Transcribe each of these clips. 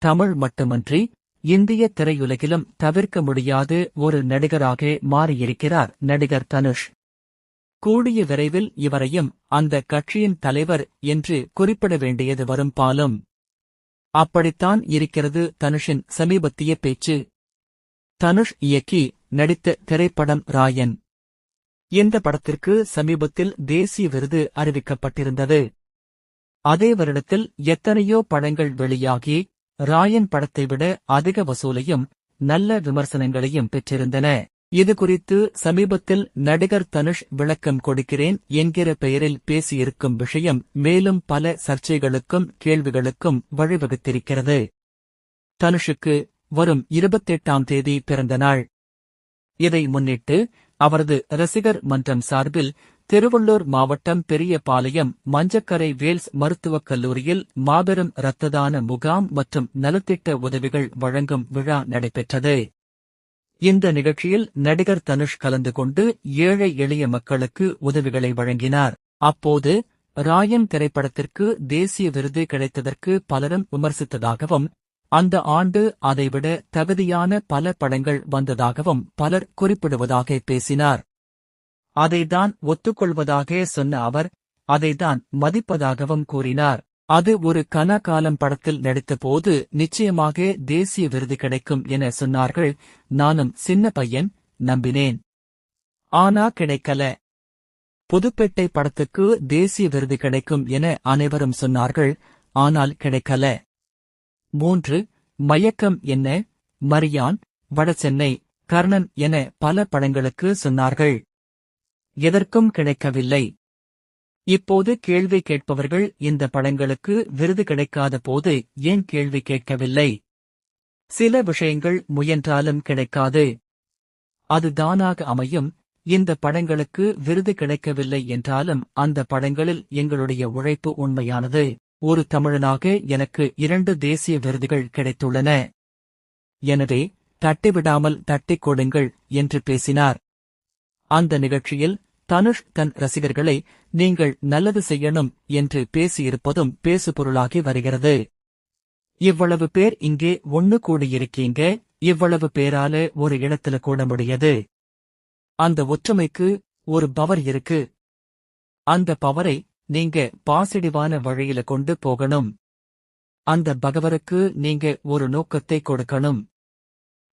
தமிழ் மட்டுமன்றி இந்திய திரையுலகிலும் தவிர்க்க முடியாத ஒரு நடிகராக மாறியிருக்கிறார் நடிகர் தனுஷ். கூடிய விரைவில் இவரையும் அந்த கட்சியின் தலைவர் என்று குறிப்பிட வேண்டியது வரும் பாலும். அப்படித்தான் இருக்கிறது தனுஷின் சமீபத்திய பேச்சு. தனுஷ் இயக்கி நடித்த திரைப்படம் ராயன். இந்த படத்திற்கு சமீபத்தில் தேசிய விருது அறிவிக்கப்பட்டிருந்தது. அதே வருடத்தில் எத்தனையோ படங்கள் வெளியாகி ராயன் படத்தை விட அதிக வசூலையும் நல்ல விமர்சனங்களையும் பெற்றிருந்தன. இது குறித்து சமீபத்தில் நடிகர் தனுஷ் விளக்கம் கொடுக்கிறேன் என்கிற பெயரில் பேசியிருக்கும் விஷயம் மேலும் பல சர்ச்சைகளுக்கும் கேள்விகளுக்கும் வழிவகுத்திருக்கிறது. தனுஷுக்கு வரும் 28ஆம் தேதி பிறந்த நாள். இதை முன்னிட்டு அவரது ரசிகர் மன்றம் சார்பில் திருவள்ளூர் மாவட்டம் பெரியபாளையம் மஞ்சக்கரை வேல்ஸ் மருத்துவக் கல்லூரியில் மாபெரும் இரத்த தான முகாம் மற்றும் நலத்திட்ட உதவிகள் வழங்கும் விழா நடைபெற்றது. இந்த நிகழ்ச்சியில் நடிகர் தனுஷ் கலந்து கொண்டு ஏழை எளிய மக்களுக்கு உதவிகளை வழங்கினார். அப்போது ராயன் திரைப்படத்திற்கு தேசிய விருது கிடைத்ததற்கு பலரும் விமர்சித்ததாகவும், அந்த ஆண்டு அதைவிட தகுதியான பல படங்கள் வந்ததாகவும் பலர் குறிப்பிடுவதாக பேசினார். அதைத்தான் ஒத்துக்கொள்வதாக சொன்ன அவர், அதைத்தான் மதிப்பதாகவும் கூறினார். அது ஒரு கனகாலம் படத்தில் நடித்தபோது நிச்சயமாக தேசிய விருது கிடைக்கும் என சொன்னார்கள். நானும் சின்ன பையன், நம்பினேன். ஆனா கிடைக்கல. புதுப்பேட்டை படத்துக்கு தேசிய விருது கிடைக்கும் என அனைவரும் சொன்னார்கள். ஆனால் கிடைக்கல. 3 மயக்கம் என்ன, மரியான், வடசென்னை, கர்ணன் என பல படங்களுக்கு சொன்னார்கள். எதற்கும் கிடைக்கவில்லை. இப்போது கேள்வி கேட்பவர்கள் இந்த படங்களுக்கு விருது கிடைக்காத போது ஏன் கேள்வி கேட்கவில்லை? சில விஷயங்கள் முயன்றாலும் கிடைக்காது. அது தானாக அமையும். இந்த படங்களுக்கு விருது கிடைக்கவில்லை என்றாலும் அந்த படங்களில் எங்களுடைய உழைப்பு உண்மையானது. ஒரு தமிழனாக எனக்கு 2 தேசிய விருதுகள் கிடைத்துள்ளன. எனவே தட்டிவிடாமல் தட்டிக் கொடுங்கள் என்று பேசினார். அந்த நிகழ்ச்சியில் தனுஷ் தன் ரசிகர்களை நீங்கள் நல்லது செய்யணும் என்று பேசியிருப்பதும் பேசுபொருளாகி வருகிறது. இவ்வளவு பேர் இங்கே ஒண்ணு கூடியிருக்கீங்க, இவ்வளவு பேரால ஒரு இடத்துல கூட முடியாது. அந்த ஒற்றுமைக்கு ஒரு பவர் இருக்கு. அந்த பவரை நீங்க பாசிட்டிவான வழியில கொண்டு போகணும். அந்த பகவருக்கு நீங்க ஒரு நோக்கத்தை கொடுக்கணும்.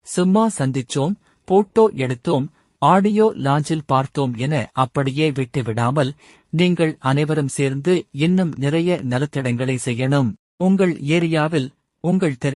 சும்மா சந்திச்சோம், போட்டோ எடுத்தோம், ஆடியோ லாஞ்சில் பார்த்தோம் என அப்படியே விட்டுவிடாமல் நீங்கள் அனைவரும் சேர்ந்து இன்னும் நிறைய நலத்திடங்களை செய்யணும். உங்கள் ஏரியாவில், உங்கள்